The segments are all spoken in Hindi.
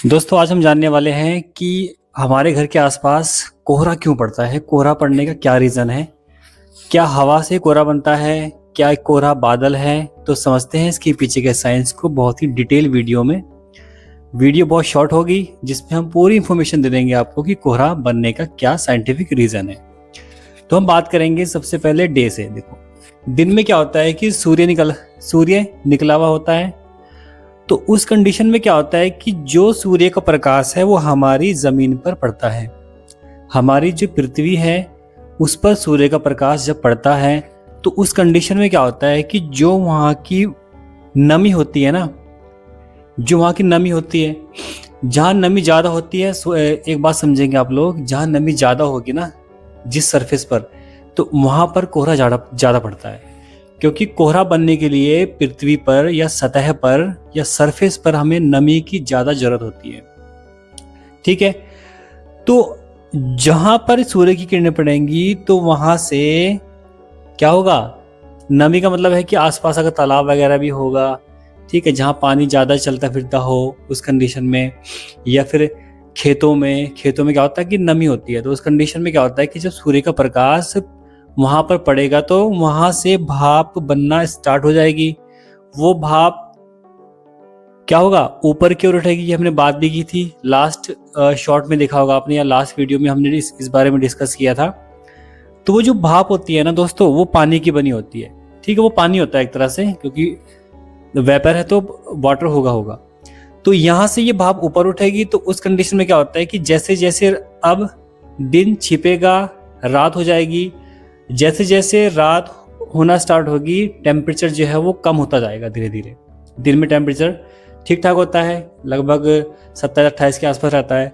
दोस्तों आज हम जानने वाले हैं कि हमारे घर के आसपास कोहरा क्यों पड़ता है। कोहरा पड़ने का क्या रीज़न है। क्या हवा से कोहरा बनता है, क्या एक कोहरा बादल है। तो समझते हैं इसके पीछे के साइंस को बहुत ही डिटेल वीडियो में। वीडियो बहुत शॉर्ट होगी जिसमें हम पूरी इंफॉर्मेशन दे देंगे आपको कि कोहरा बनने का क्या साइंटिफिक रीज़न है। तो हम बात करेंगे सबसे पहले डे से। देखो दिन में क्या होता है कि सूर्य निकला हुआ होता है। तो उस कंडीशन में क्या होता है कि जो सूर्य का प्रकाश है वो हमारी जमीन पर पड़ता है। हमारी जो पृथ्वी है उस पर सूर्य का प्रकाश जब पड़ता है तो उस कंडीशन में क्या होता है कि जो वहाँ की नमी होती है ना, जो वहाँ की नमी होती है, जहाँ नमी ज़्यादा होती है, एक बात समझेंगे आप लोग, जहाँ नमी ज़्यादा होगी ना जिस सरफेस पर, तो वहाँ पर कोहरा ज़्यादा पड़ता है। क्योंकि कोहरा बनने के लिए पृथ्वी पर या सतह पर या सरफेस पर हमें नमी की ज़्यादा जरूरत होती है। ठीक है, तो जहाँ पर सूर्य की किरणें पड़ेंगी तो वहाँ से क्या होगा, नमी का मतलब है कि आसपास अगर तालाब वगैरह भी होगा, ठीक है, जहाँ पानी ज़्यादा चलता फिरता हो उस कंडीशन में, या फिर खेतों में क्या होता है कि नमी होती है। तो उस कंडीशन में क्या होता है कि जब सूर्य का प्रकाश वहाँ पर पड़ेगा तो वहाँ से भाप बनना स्टार्ट हो जाएगी। वो भाप क्या होगा, ऊपर की ओर उठेगी। ये हमने बात भी की थी लास्ट शॉर्ट में, देखा होगा आपने, या लास्ट वीडियो में हमने इस बारे में डिस्कस किया था। तो वो जो भाप होती है ना दोस्तों, वो पानी की बनी होती है। ठीक है, वो पानी होता है एक तरह से, क्योंकि वेपर है तो वाटर होगा। तो यहाँ से ये भाप ऊपर उठेगी। तो उस कंडीशन में क्या होता है कि जैसे जैसे अब दिन छिपेगा, रात हो जाएगी, जैसे जैसे रात होना स्टार्ट होगी टेम्परेचर जो है वो कम होता जाएगा धीरे धीरे। दिन में टेम्परेचर ठीक ठाक होता है, लगभग 27-28 के आसपास रहता है।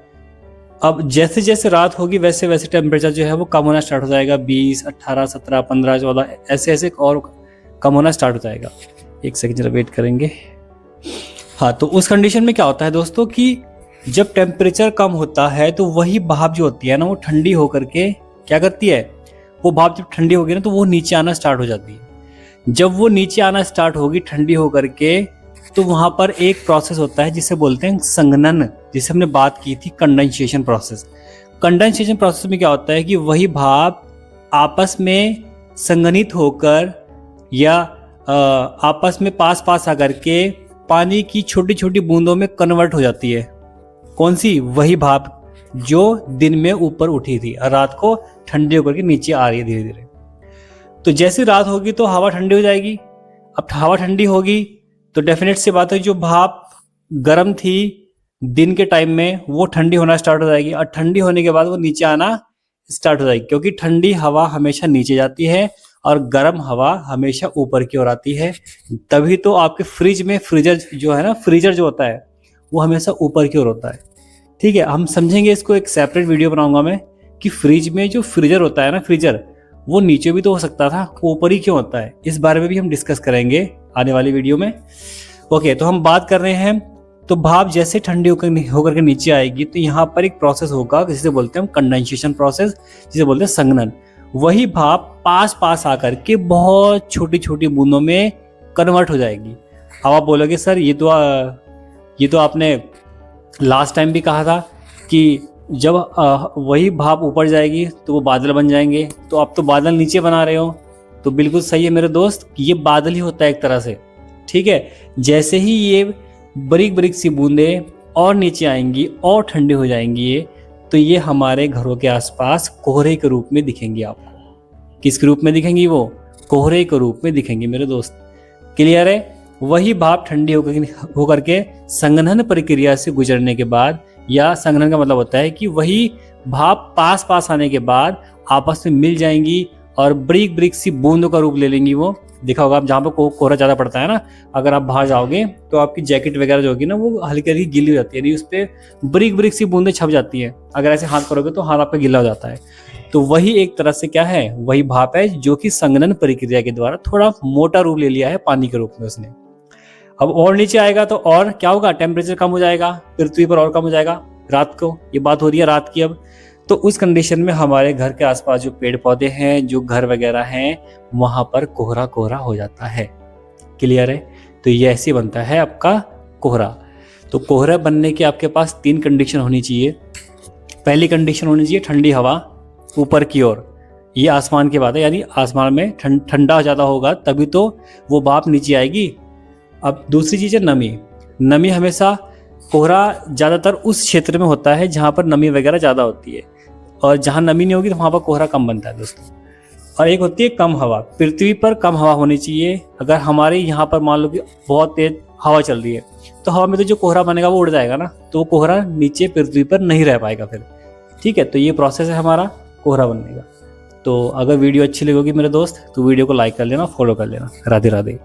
अब जैसे जैसे रात होगी वैसे वैसे टेम्परेचर जो है वो कम होना स्टार्ट हो जाएगा। 20, 18, 17, 15, 14 ऐसे ऐसे और कम होना स्टार्ट हो जाएगा। एक सेकंड जरा वेट करेंगे। हाँ, तो उस कंडीशन में क्या होता है दोस्तों कि जब टेम्परेचर कम होता है तो वही भाप जो होती है ना वो ठंडी होकर के क्या करती है, वो भाप जब ठंडी होगी ना तो वो नीचे आना स्टार्ट हो जाती है। जब वो नीचे आना स्टार्ट होगी ठंडी होकर के, तो वहां पर एक प्रोसेस होता है जिसे बोलते हैं संघनन, जिसे हमने बात की थी कंडेंसेशन प्रोसेस। कंडेंसेशन प्रोसेस में क्या होता है कि वही भाप आपस में संघनित होकर या आपस में पास पास आकर के पानी की छोटी छोटी बूंदों में कन्वर्ट हो जाती है। कौन सी, वही भाप जो दिन में ऊपर उठी थी और रात को ठंडी होकर के नीचे आ रही है धीरे धीरे। तो जैसी रात होगी तो हवा ठंडी हो जाएगी। अब हवा ठंडी होगी तो डेफिनेट सी बात है जो भाप गर्म थी दिन के टाइम में वो ठंडी होना स्टार्ट हो जाएगी, और ठंडी होने के बाद वो नीचे आना स्टार्ट हो जाएगी। क्योंकि ठंडी हवा हमेशा नीचे जाती है और गर्म हवा हमेशा ऊपर की ओर आती है। तभी तो आपके फ्रिज में फ्रीजर जो है ना, फ्रीजर जो होता है वो हमेशा ऊपर की ओर होता है। ठीक है, हम समझेंगे इसको, एक सेपरेट वीडियो बनाऊंगा मैं कि फ्रिज में जो फ्रीजर होता है ना, फ्रीजर वो नीचे भी तो हो सकता था, वो ऊपर ही क्यों होता है, इस बारे में भी हम डिस्कस करेंगे आने वाली वीडियो में। ओके, तो हम बात कर रहे हैं, तो भाप जैसे ठंडी होकर के नीचे आएगी तो यहाँ पर एक प्रोसेस होगा जिसे बोलते हैं हम कंडेंसेशन प्रोसेस, जिसे बोलते हैं संघनन। वही भाप पास पास आकर के बहुत छोटी छोटी बूंदों में कन्वर्ट हो जाएगी। अब आप बोलोगे सर ये तो आपने लास्ट टाइम भी कहा था कि जब वही भाप ऊपर जाएगी तो वो बादल बन जाएंगे, तो अब तो बादल नीचे बना रहे हो। तो बिल्कुल सही है मेरे दोस्त, ये बादल ही होता है एक तरह से। ठीक है, जैसे ही ये बारीक बारीक सी बूंदें और नीचे आएंगी और ठंडी हो जाएंगी ये, तो ये हमारे घरों के आसपास कोहरे के रूप में दिखेंगी आपको। किसके रूप में दिखेंगी, वो कोहरे के रूप में दिखेंगी मेरे दोस्त। क्लियर है, वही भाप ठंडी होकर के संघनन प्रक्रिया से गुजरने के बाद, या संघनन का मतलब होता है कि वही भाप पास पास आने के बाद आपस में मिल जाएंगी और ब्रिक ब्रिक सी बूंदों का रूप ले लेंगी। वो देखा होगा आप, जहाँ पर कोहरा ज़्यादा पड़ता है ना, अगर आप बाहर जाओगे तो आपकी जैकेट वगैरह जो होगी ना वो हल्की हल्की गीली हो जाती है, यानी उस पर ब्रिक ब्रिक सी बूंदें छप जाती हैं। अगर ऐसे हाथ करोगे तो हाथ आपका गीला हो जाता है। तो वही एक तरह से क्या है, वही भाप है जो कि संघनन प्रक्रिया के द्वारा थोड़ा मोटा रूप ले लिया है पानी के रूप में उसने। अब और नीचे आएगा तो और क्या होगा, टेम्परेचर कम हो जाएगा पृथ्वी पर, और कम हो जाएगा रात को। ये बात हो रही है रात की अब। तो उस कंडीशन में हमारे घर के आसपास जो पेड़ पौधे हैं, जो घर वगैरह हैं, वहां पर कोहरा कोहरा हो जाता है। क्लियर है, तो ये ऐसे बनता है आपका कोहरा। तो कोहरा बनने के आपके पास 3 कंडीशन होनी चाहिए। पहली कंडीशन होनी चाहिए ठंडी हवा ऊपर की ओर, ये आसमान की बात है, यानी आसमान में ठंडा ज़्यादा होगा तभी तो वो भाप नीचे आएगी। अब दूसरी चीज़ है नमी। नमी हमेशा कोहरा ज़्यादातर उस क्षेत्र में होता है जहाँ पर नमी वगैरह ज़्यादा होती है, और जहाँ नमी नहीं होगी तो वहाँ पर कोहरा कम बनता है दोस्तों। और एक होती है कम हवा। पृथ्वी पर कम हवा होनी चाहिए। अगर हमारे यहाँ पर मान लो कि बहुत तेज हवा चल रही है तो हवा में तो जो कोहरा बनेगा वो उड़ जाएगा ना, तो वो कोहरा नीचे पृथ्वी पर नहीं रह पाएगा फिर। ठीक है, तो ये प्रोसेस है हमारा कोहरा बनने का। तो अगर वीडियो अच्छी लगेगी मेरे दोस्त तो वीडियो को लाइक कर लेना, फॉलो कर लेना। राधे राधे।